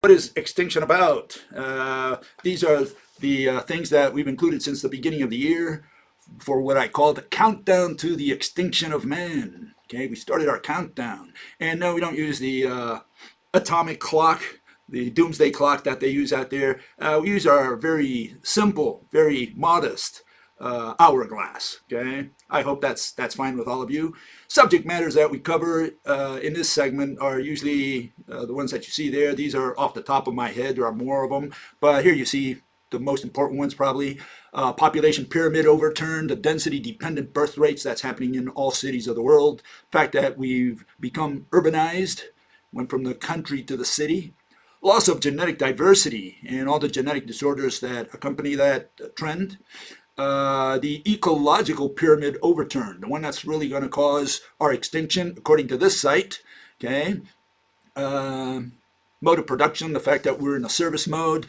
What is extinction about? These are the things that we've included since the beginning of the year for what I call the countdown to the extinction of man. Okay, we started our countdown. And no, we don't use the atomic clock, the doomsday clock that they use out there. We use our very simple, very modest hourglass. Okay, I hope that's fine with all of you. Subject matters that we cover in this segment are usually the ones that you see there. These are off the top of my head. There are more of them, but here you see the most important ones probably. Population pyramid overturned, the density dependent birth rates that's happening in all cities of the world. The fact that we've become urbanized, went from the country to the city. Loss of genetic diversity and all the genetic disorders that accompany that trend. The ecological pyramid overturn, the one that's really going to cause our extinction, according to this site. Okay, mode of production, the fact that we're in a service mode.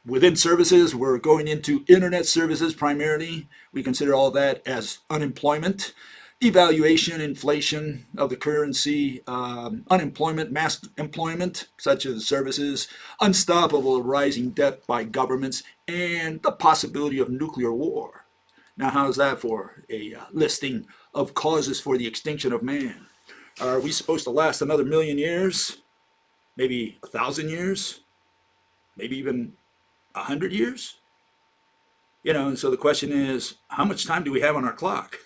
Within services, we're going into internet services primarily. We consider all that as unemployment. Devaluation, inflation of the currency, unemployment, mass employment, such as services, unstoppable rising debt by governments, and the possibility of nuclear war. Now, how's that for a listing of causes for the extinction of man? Are we supposed to last another 1,000,000 years? Maybe 1,000 years? Maybe even 100 years? You know, and so the question is, how much time do we have on our clock?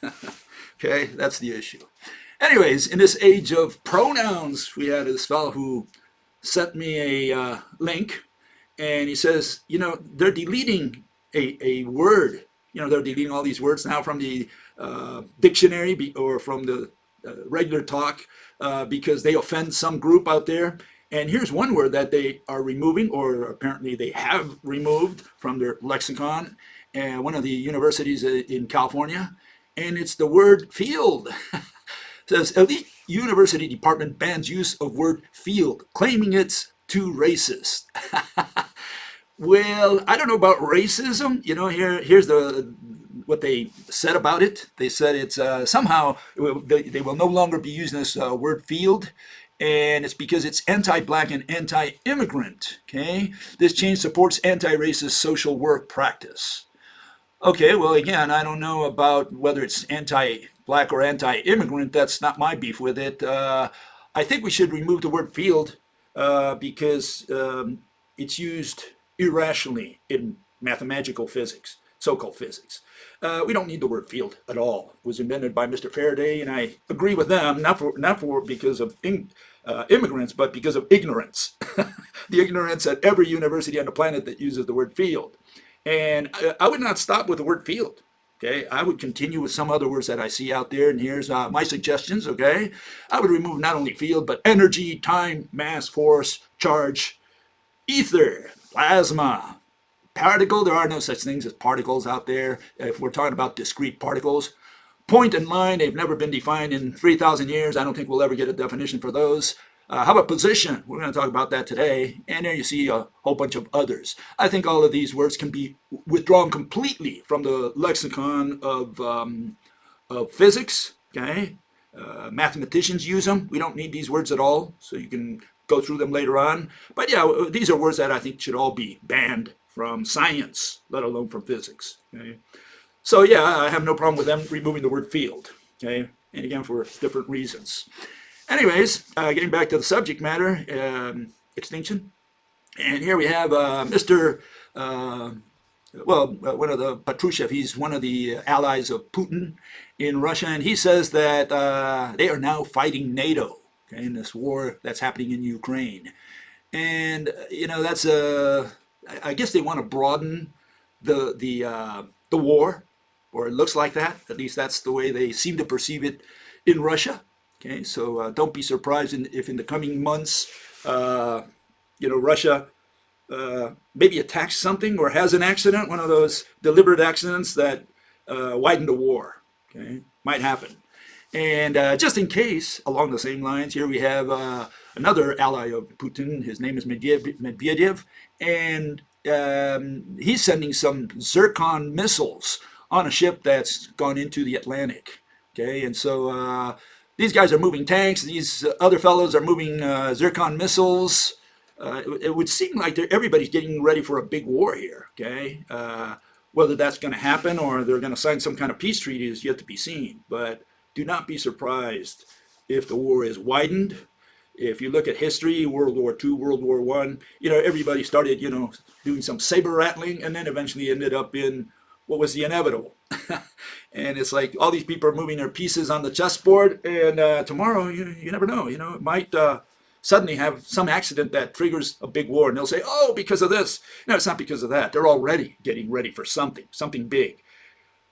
Okay, that's the issue. Anyways, in this age of pronouns, we had this fellow who sent me a link, and he says, you know, they're deleting a word. You know, they're deleting all these words now from the dictionary or from the regular talk because they offend some group out there. And here's one word that they are removing, or apparently they have removed from their lexicon, one of the universities in California, and it's the word field. It says, elite university department bans use of word field, claiming it's too racist. Well, I don't know about racism. You know, here's what they said about it. They said it's somehow they will no longer be using this word field, and it's because it's anti-black and anti-immigrant. Okay, this change supports anti-racist social work practice. Okay, well, again, I don't know about whether it's anti-black or anti-immigrant. That's not my beef with it. I think we should remove the word field because it's used irrationally in mathematical physics, so-called physics. We don't need the word field at all. It was invented by Mr. Faraday, and I agree with them, not for because of immigrants, but because of ignorance. The ignorance at every university on the planet that uses the word field. And I would not stop with the word field. Okay, I would continue with some other words that I see out there, and here's my suggestions. Okay, I would remove not only field, but energy, time, mass, force, charge, ether, plasma, particle. There are no such things as particles out there. If we're talking about discrete particles, point and line, they've never been defined in 3,000 years. I don't think we'll ever get a definition for those. How about position? We're going to talk about that today. And there you see a whole bunch of others. I think all of these words can be withdrawn completely from the lexicon of physics. Okay, mathematicians use them. We don't need these words at all, so you can go through them later on. But yeah, these are words that I think should all be banned from science, let alone from physics. Okay? So yeah, I have no problem with them removing the word field. Okay, and again for different reasons. Anyways, getting back to the subject matter, extinction. And here we have Mr. One of the Patrushev, he's one of the allies of Putin in Russia, and he says that they are now fighting NATO, okay, in this war that's happening in Ukraine. And, you know, that's I guess they want to broaden the war, or it looks like that. At least that's the way they seem to perceive it in Russia. Okay, so don't be surprised if in the coming months, Russia maybe attacks something or has an accident, one of those deliberate accidents that widen the war. Okay, might happen. And just in case, along the same lines, here we have another ally of Putin. His name is Medvedev, and he's sending some Zircon missiles on a ship that's gone into the Atlantic. Okay, and so these guys are moving tanks. These other fellows are moving Zircon missiles. it would seem like everybody's getting ready for a big war here. Okay, whether that's going to happen or they're going to sign some kind of peace treaty is yet to be seen. But do not be surprised if the war is widened. If you look at history, World War II, World War I, everybody started, doing some saber rattling, and then eventually ended up in what was the inevitable. And it's like all these people are moving their pieces on the chessboard, and tomorrow, you never know. It might suddenly have some accident that triggers a big war, and they'll say, oh, because of this. No, it's not because of that. They're already getting ready for something big.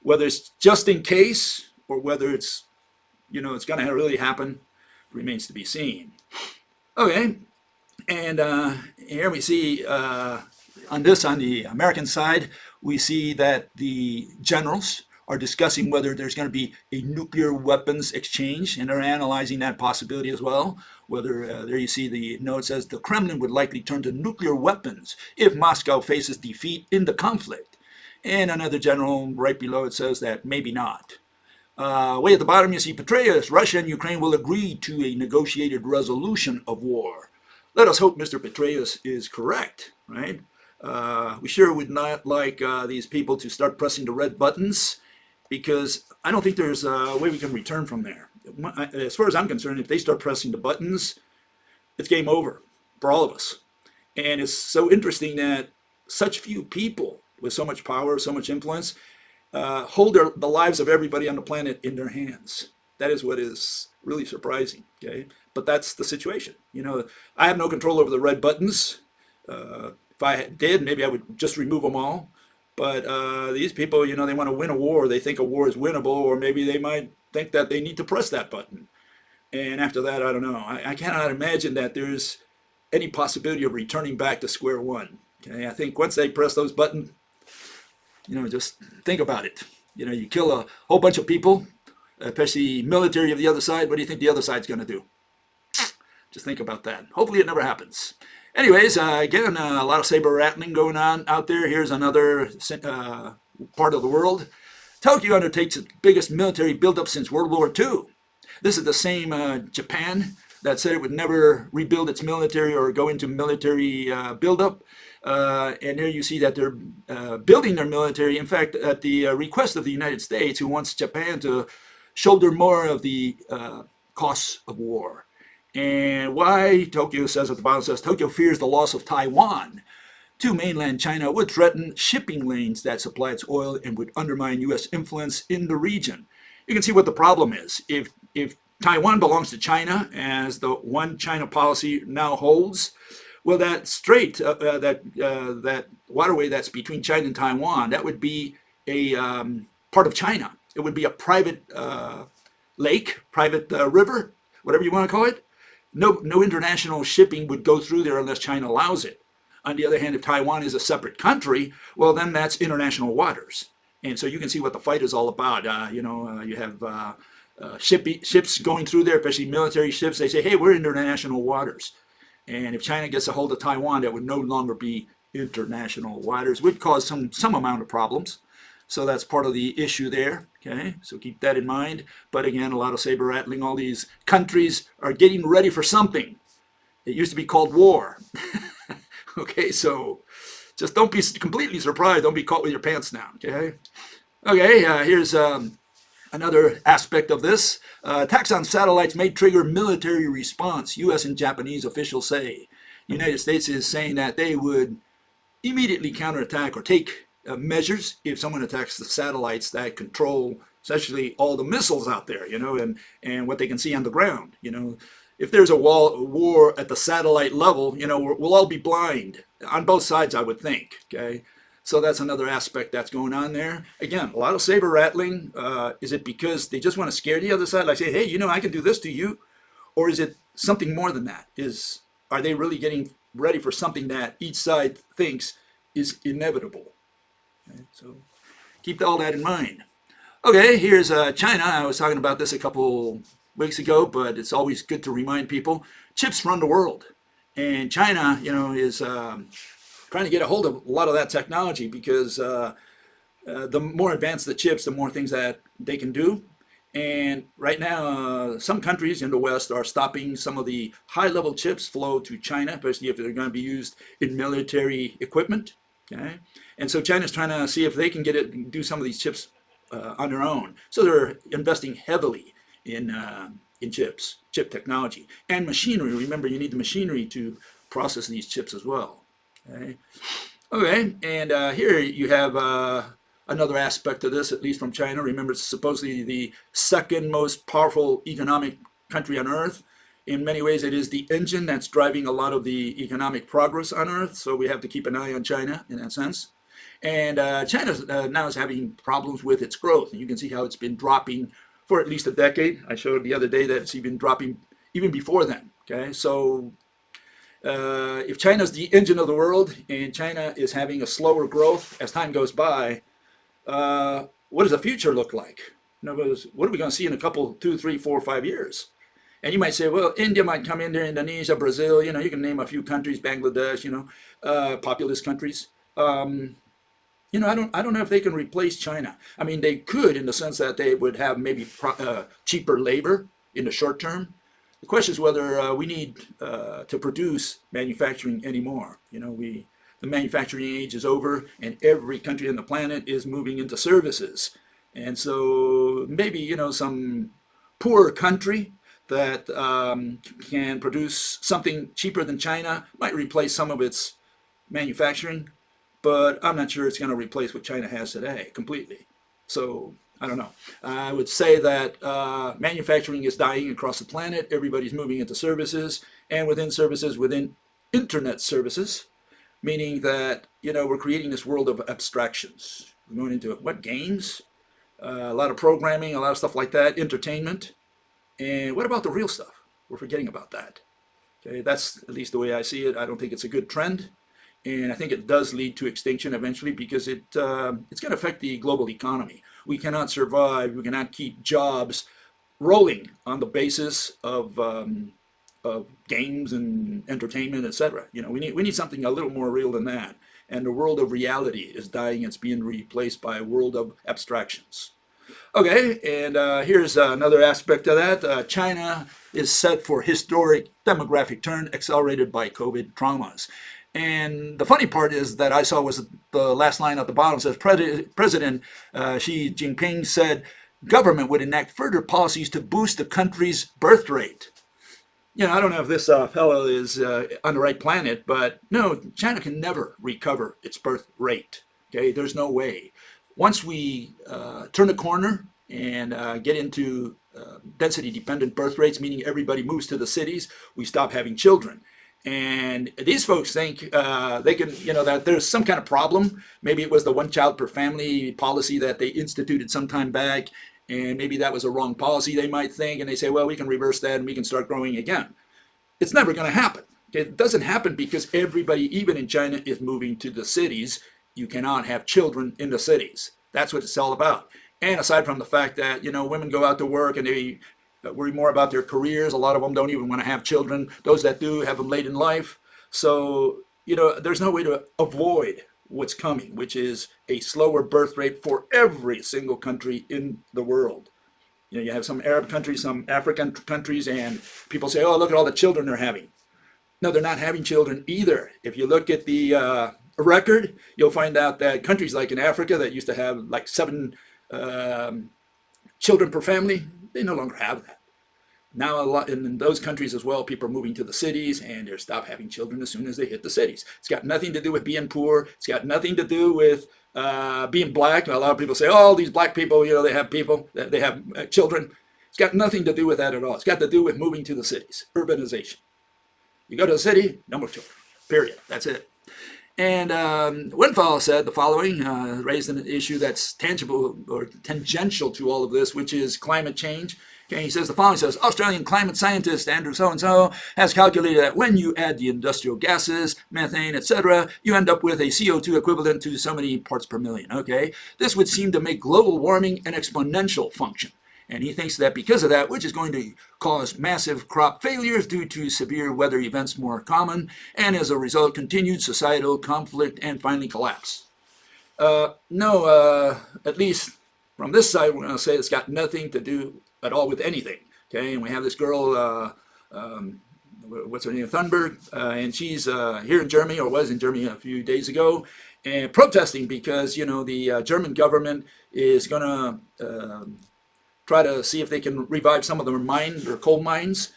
Whether it's just in case or whether it's, it's going to really happen remains to be seen. Okay, and here we see on the American side, we see that the generals are discussing whether there's going to be a nuclear weapons exchange, and they're analyzing that possibility as well. Whether there you see the note says the Kremlin would likely turn to nuclear weapons if Moscow faces defeat in the conflict. And another general right below it says that maybe not. Way at the bottom you see Petraeus, Russia and Ukraine will agree to a negotiated resolution of war. Let us hope Mr. Petraeus is correct, right? We sure would not like these people to start pressing the red buttons, because I don't think there's a way we can return from there. As far as I'm concerned, if they start pressing the buttons, it's game over for all of us. And it's so interesting that such few people with so much power, so much influence, hold the lives of everybody on the planet in their hands. That is what is really surprising. Okay, but that's the situation. I have no control over the red buttons. If I did, maybe I would just remove them all. But these people, they want to win a war. They think a war is winnable, or maybe they might think that they need to press that button. And after that, I don't know. I cannot imagine that there's any possibility of returning back to square one. Okay, I think once they press those buttons, just think about it. You kill a whole bunch of people, especially military of the other side. What do you think the other side's going to do? Just think about that. Hopefully it never happens. Anyways, again, a lot of saber rattling going on out there. Here's another part of the world. Tokyo undertakes its biggest military buildup since World War II. This is the same Japan that said it would never rebuild its military or go into military buildup. And here you see that they're building their military, in fact, at the request of the United States, who wants Japan to shoulder more of the costs of war. And why? Tokyo says at the bottom, says Tokyo fears the loss of Taiwan to mainland China would threaten shipping lanes that supply its oil and would undermine U.S. influence in the region. You can see what the problem is. If Taiwan belongs to China, as the one China policy now holds, well, that strait, that waterway that's between China and Taiwan, that would be a part of China. It would be a private lake, private river, whatever you want to call it. No international shipping would go through there unless China allows it. On the other hand, if Taiwan is a separate country, well, then that's international waters. And so you can see what the fight is all about. You have ships going through there, especially military ships. They say, hey, we're international waters. And if China gets a hold of Taiwan, that would no longer be international waters, would cause some amount of problems. So that's part of the issue there. Okay, so keep that in mind. But again, a lot of saber rattling. All these countries are getting ready for something. It used to be called war. Okay, so just don't be completely surprised. Don't be caught with your pants down. Okay, here's another aspect of this. Attacks on satellites may trigger military response, U.S. and Japanese officials say. The United States is saying that they would immediately counterattack or take measures if someone attacks the satellites that control essentially all the missiles out there, and what they can see on the ground. If there's a war at the satellite level, we'll all be blind on both sides, I would think. Okay, so that's another aspect that's going on there. Again, a lot of saber rattling. Is it because they just want to scare the other side, like say, hey, I can do this to you, or is it something more than that? Are they really getting ready for something that each side thinks is inevitable? Okay, so keep all that in mind. Okay, here's China. I was talking about this a couple weeks ago, but it's always good to remind people. Chips run the world. And China, is trying to get a hold of a lot of that technology because the more advanced the chips, the more things that they can do. And right now, some countries in the West are stopping some of the high-level chips flow to China, especially if they're going to be used in military equipment. Okay, and so China's trying to see if they can get it, do some of these chips on their own. So they're investing heavily in chips, chip technology, and machinery. Remember, you need the machinery to process these chips as well. Okay, okay, and here you have another aspect of this, at least from China. Remember, it's supposedly the second most powerful economic country on Earth. In many ways, it is the engine that's driving a lot of the economic progress on Earth. So we have to keep an eye on China in that sense. And China now is having problems with its growth. And you can see how it's been dropping for at least a decade. I showed the other day that it's even dropping even before then. Okay, so if China's the engine of the world and China is having a slower growth as time goes by, what does the future look like? In other words, what are we going to see in a couple, 2, 3, 4, 5 years? And you might say, well, India might come in there, Indonesia, Brazil, you can name a few countries, Bangladesh, populous countries. I don't know if they can replace China. I mean, they could in the sense that they would have maybe cheaper labor in the short term. The question is whether we need to produce manufacturing anymore. The manufacturing age is over, and every country on the planet is moving into services. And so maybe some poor country that can produce something cheaper than China might replace some of its manufacturing, but I'm not sure it's going to replace what China has today completely. So I don't know. I would say that manufacturing is dying across the planet. Everybody's moving into services, and within services, within internet services, meaning that we're creating this world of abstractions. We're going into what games, a lot of programming, a lot of stuff like that, entertainment. And what about the real stuff? We're forgetting about that. Okay, that's at least the way I see it. I don't think it's a good trend, and I think it does lead to extinction eventually because it's going to affect the global economy. We cannot survive. We cannot keep jobs rolling on the basis of games and entertainment, etc. We need something a little more real than that. And the world of reality is dying. It's being replaced by a world of abstractions. Okay, and here's another aspect of that. China is set for historic demographic turn accelerated by COVID traumas. And the funny part is that I saw was the last line at the bottom says President Xi Jinping said government would enact further policies to boost the country's birth rate. I don't know if this fellow is on the right planet, but no, China can never recover its birth rate. Okay, there's no way. Once we turn the corner and get into density-dependent birth rates, meaning everybody moves to the cities, we stop having children. And these folks think they can, that there's some kind of problem. Maybe it was the one child per family policy that they instituted some time back, and maybe that was a wrong policy, they might think, and they say, well, we can reverse that and we can start growing again. It's never going to happen. It doesn't happen because everybody, even in China, is moving to the cities. You cannot have children in the cities. That's what it's all about. And aside from the fact that, women go out to work and they worry more about their careers. A lot of them don't even want to have children. Those that do have them late in life. So, there's no way to avoid what's coming, which is a slower birth rate for every single country in the world. You have some Arab countries, some African countries, and people say, oh, look at all the children they're having. No, they're not having children either. If you look at the record, you'll find out that countries like in Africa that used to have like 7 children per family, they no longer have that. Now, a lot in those countries as well, people are moving to the cities and they stop having children as soon as they hit the cities. It's got nothing to do with being poor. It's got nothing to do with being black. A lot of people say, oh, these black people, they have children. It's got nothing to do with that at all. It's got to do with moving to the cities, urbanization. You go to the city, no more children, period. That's it. And one fellow said the following, raised an issue that's tangible or tangential to all of this, which is climate change. Okay, he says the following, says, Australian climate scientist Andrew so-and-so has calculated that when you add the industrial gases, methane, etc., you end up with a CO2 equivalent to so many parts per million. Okay, this would seem to make global warming an exponential function. And he thinks that because of that, which is going to cause massive crop failures due to severe weather events more common, and as a result, continued societal conflict and finally collapse. No, at least From this side, we're going to say it's got nothing to do at all with anything. Okay, and we have this girl, what's her name, Thunberg, and she's here in Germany, or was in Germany a few days ago, and protesting because the German government is going to try to see if they can revive some of their mines or coal mines,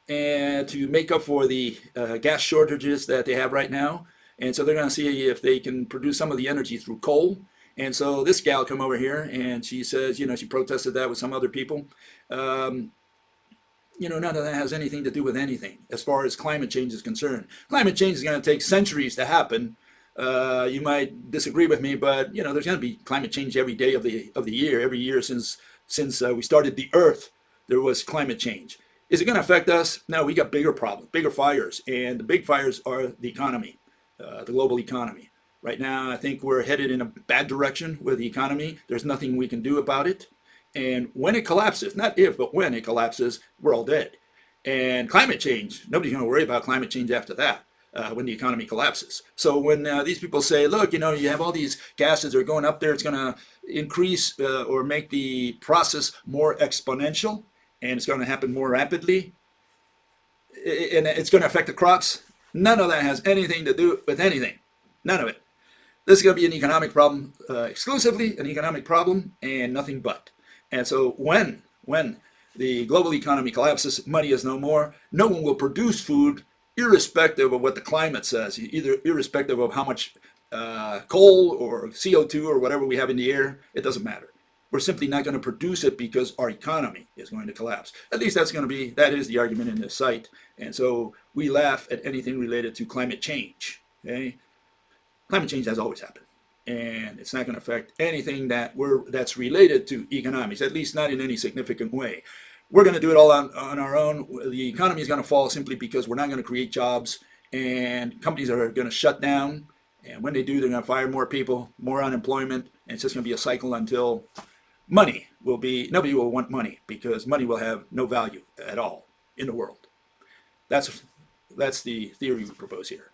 and to make up for the gas shortages that they have right now. And so they're going to see if they can produce some of the energy through coal. And so this gal come over here and she says, she protested that with some other people. None of that has anything to do with anything as far as climate change is concerned. Climate change is going to take centuries to happen. You might disagree with me, but there's going to be climate change every day of the year. Every year since we started the Earth, there was climate change. Is it going to affect us? No, we got bigger problems, bigger fires, and the big fires are the economy, the global economy. Right now, I think we're headed in a bad direction with the economy. There's nothing we can do about it. And when it collapses, not if, but when it collapses, we're all dead. And climate change, nobody's going to worry about climate change after that, when the economy collapses. So when these people say, look, you have all these gases that are going up there, it's going to increase or make the process more exponential, and it's going to happen more rapidly, and it's going to affect the crops. None of that has anything to do with anything. None of it. This is going to be an economic problem, exclusively an economic problem, and nothing but. And so when the global economy collapses, money is no more, no one will produce food irrespective of what the climate says, either irrespective of how much coal or CO2 or whatever we have in the air. It doesn't matter. We're simply not going to produce it because our economy is going to collapse. At least that is the argument in this site. And so we laugh at anything related to climate change. Okay? Climate change has always happened, and it's not going to affect anything that's related to economics, at least not in any significant way. We're going to do it all on our own. The economy is going to fall simply because we're not going to create jobs, and companies are going to shut down, and when they do, they're going to fire more people, more unemployment, and it's just going to be a cycle until nobody will want money, because money will have no value at all in the world. That's the theory we propose here.